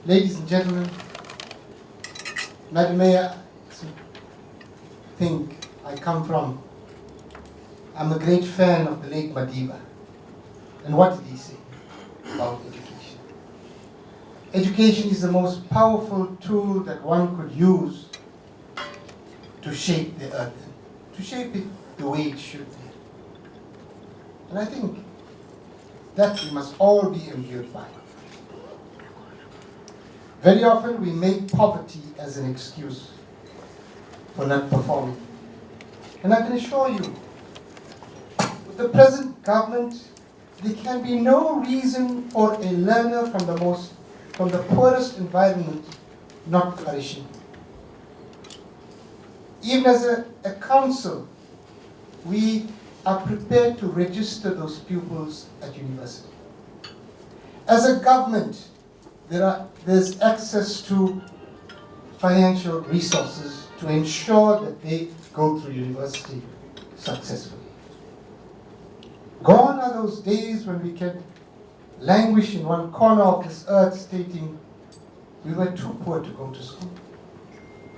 Ladies and gentlemen, Madam Mayor, think I come from, I'm a great fan of the late Madiba. And what did he say about education? Education is the most powerful tool that one could use to shape the earth, to shape it the way it should be. And I think that we must all be imbued by. Very often we make poverty as an excuse for not performing. And I can assure you, with the present government, there can be no reason for a learner from the poorest environment not flourishing. Even as a council, we are prepared to register those pupils at university. As a government, there's access to financial resources to ensure that they go through university successfully. Gone are those days when we can languish in one corner of this earth stating we were too poor to go to school.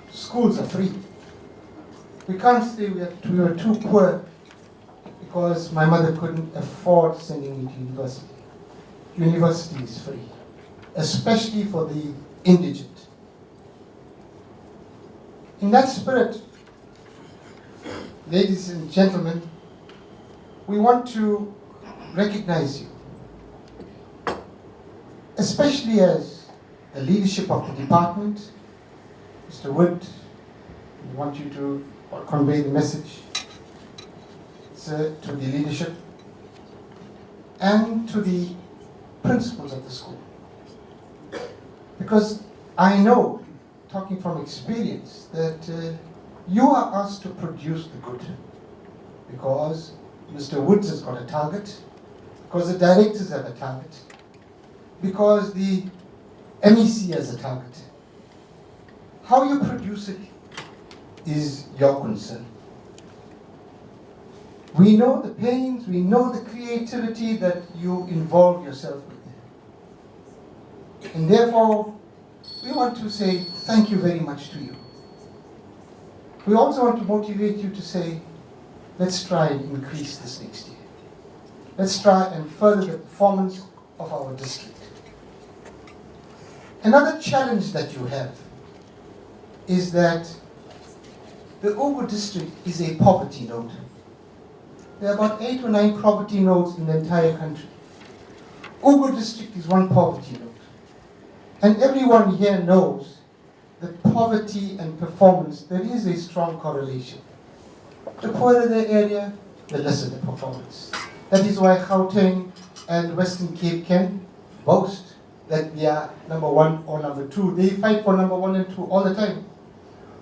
Schools are free. We can't say we were too poor because my mother couldn't afford sending me to university. University is free, especially for the indigent. In that spirit, ladies and gentlemen, we want to recognize you, especially as the leadership of the department. Mr. Wood, we want you to convey the message to the leadership and to the principals of the school. Because I know, talking from experience, that you are asked to produce the good. Because Mr. Woods has got a target, because the directors have a target, because the MEC has a target. How you produce it is your concern. We know the pains, we know the creativity that you involve yourself with. And therefore, we want to say thank you very much to you. We also want to motivate you to say, let's try and increase this next year. Let's try and further the performance of our district. Another challenge that you have is that the Ugu district is a poverty node. There are about 8 or 9 poverty nodes in the entire country. Ugu district is one poverty node. And everyone here knows that poverty and performance, there is a strong correlation. The poorer the area, the lesser the performance. That is why Gauteng and Western Cape can boast that they are number 1 or number 2. They fight for number 1 and 2 all the time,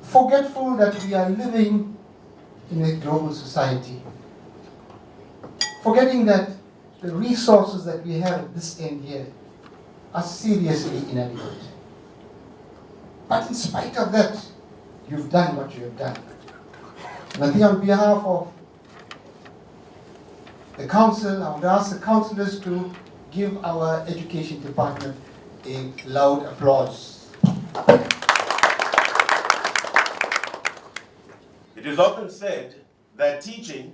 forgetful that we are living in a global society. Forgetting that the resources that we have at this end here are seriously inadequate. But in spite of that, you've done what you have done. And I think on behalf of the council, I would ask the councillors to give our education department a loud applause. It is often said that teaching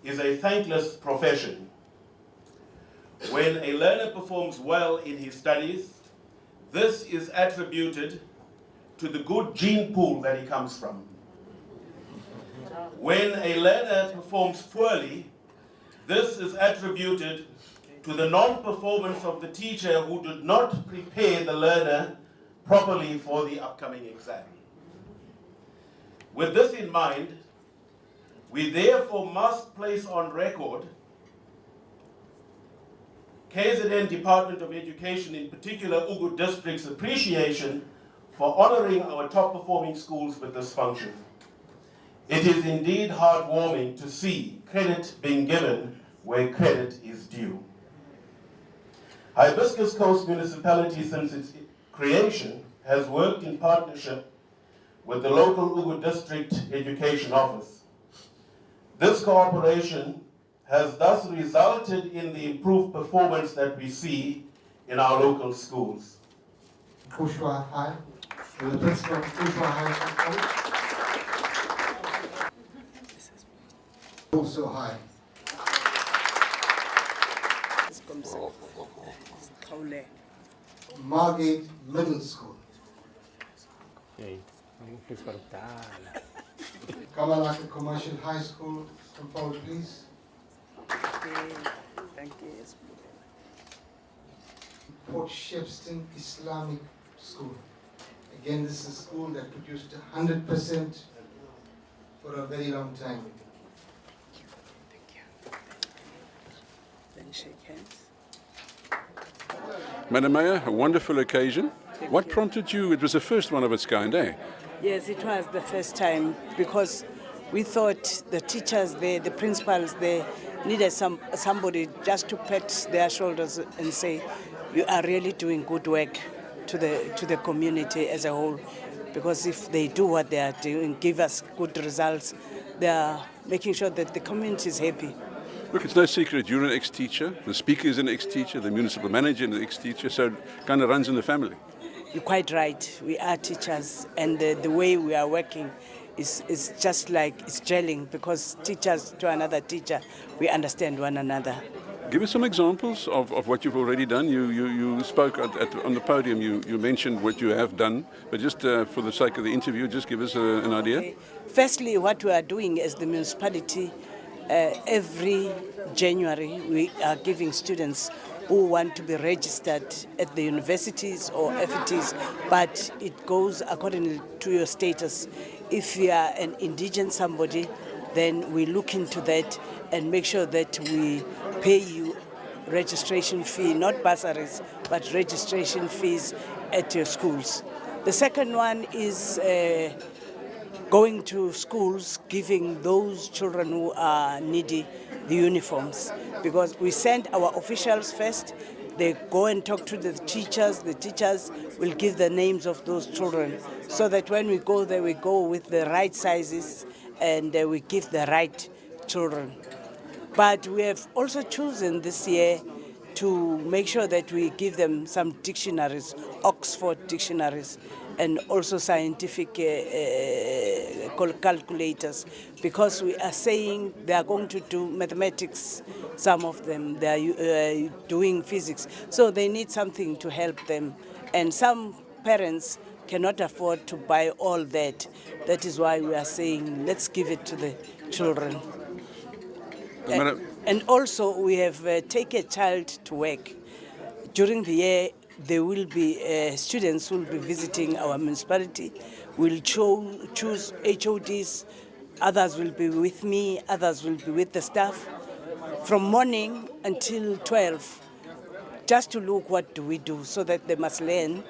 is a thankless profession. When a learner performs well in his studies, this is attributed to the good gene pool that he comes from. When a learner performs poorly, this is attributed to the non-performance of the teacher who did not prepare the learner properly for the upcoming exam. With this in mind, we therefore must place on record KZN Department of Education, in particular Ugu District's appreciation for honoring our top performing schools with this function. It is indeed heartwarming to see credit being given where credit is due. Hibiscus Coast Municipality, since its creation, has worked in partnership with the local Ugu District Education Office. This cooperation has thus resulted in the improved performance that we see in our local schools. Kushwa High, the principal of Kushwa High School. Also high. Margate Middle School. Kamalaka Commercial High School. Come forward, please. Thank you. Port Shepstone Islamic School. Again, this is a school that produced 100% for a very long time. Then shake hands. Madam Mayor, a wonderful occasion. What prompted you? It was the first one of its kind, eh? Yes, it was the first time because we thought the teachers there, the principals there, needed somebody just to pat their shoulders and say, "You are really doing good work to the community as a whole." Because if they do what they are doing, give us good results, they are making sure that the community is happy. Look, it's no secret you're an ex-teacher, the speaker is an ex-teacher, the municipal manager is an ex-teacher, so it kind of runs in the family. You're quite right. We are teachers, and the way we are working is just like it's gelling because teachers to another teacher, we understand one another. Give us some examples of what you've already done. You spoke on the podium, you mentioned what you have done, but just for the sake of the interview, just give us an idea. Okay. Firstly, what we are doing as the municipality, every January we are giving students who want to be registered at the universities or FETs, but it goes according to your status. If you are an indigent somebody, then we look into that and make sure that we pay you registration fee, not bursaries, but registration fees at your schools. The second one is going to schools, giving those children who are needy the uniforms, because we send our officials first, they go and talk to the teachers will give the names of those children, so that when we go there, we go with the right sizes and we give the right children. But we have also chosen this year to make sure that we give them some dictionaries, Oxford dictionaries, and also scientific calculators, because we are saying they are going to do mathematics, some of them, they are doing physics, so they need something to help them. And some parents cannot afford to buy all that. That is why we are saying, let's give it to the children. And also, we have taken a child to work. During the year, there will be students who will be visiting our municipality. We'll choose HODs. Others will be with me. Others will be with the staff from morning until 12, just to look what do we do, so that they must learn.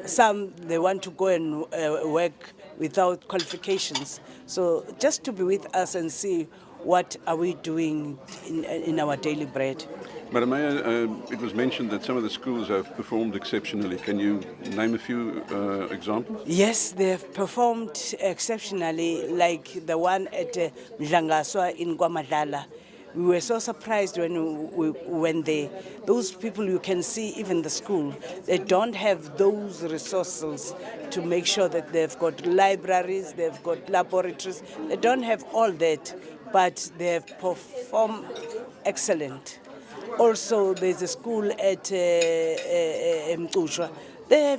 Some, they want to go and work without qualifications. So just to be with us and see what are we doing in our daily bread. Madam Mayor, it was mentioned that some of the schools have performed exceptionally. Can you name a few examples? Yes, they have performed exceptionally, like the one at Mdlangaswa in Kwamadlala. We were so surprised when we went there. Those people, you can see even the school, they don't have those resources to make sure that they've got libraries, they've got laboratories. They don't have all that, but they have performed excellent. Also, there's a school at Mkushwa. They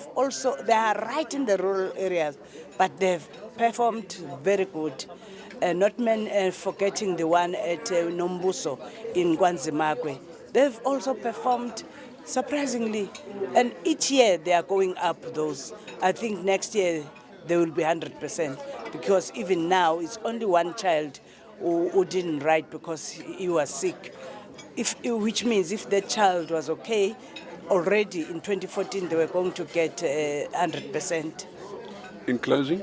are right in the rural areas, but they've performed very good. Not forgetting the one at Nombuso in Kwanzimakwe. They've also performed surprisingly, and each year they are going up those. I think next year they will be 100%, because even now it's only one child who didn't write because he was sick. Which means if the child was okay, already in 2014 they were going to get 100%. In closing?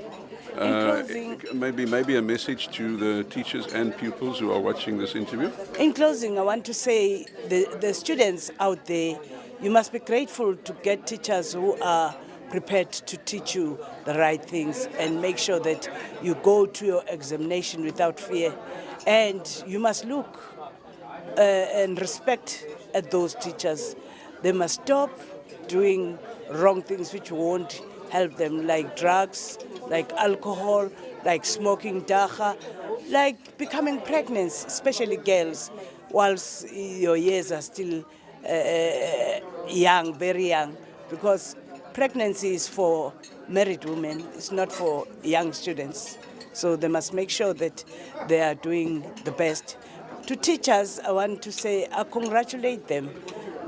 Maybe a message to the teachers and pupils who are watching this interview? In closing, I want to say the students out there, you must be grateful to get teachers who are prepared to teach you the right things and make sure that you go to your examination without fear. And you must look and respect at those teachers. They must stop doing wrong things which won't help them, like drugs, like alcohol, like smoking dagga, like becoming pregnant, especially girls, whilst your years are still young, very young, because pregnancy is for married women, it's not for young students. So they must make sure that they are doing the best. To teachers, I want to say I congratulate them.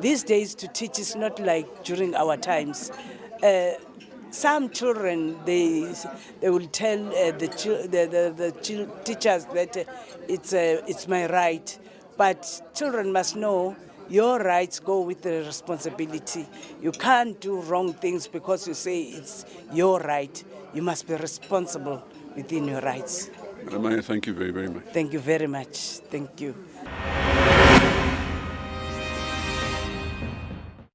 These days to teach is not like during our times. Some children, they will tell the teachers that it's my right, but children must know your rights go with the responsibility. You can't do wrong things because you say it's your right. You must be responsible within your rights. Madam Mayor, thank you very, very much. Thank you very much. Thank you.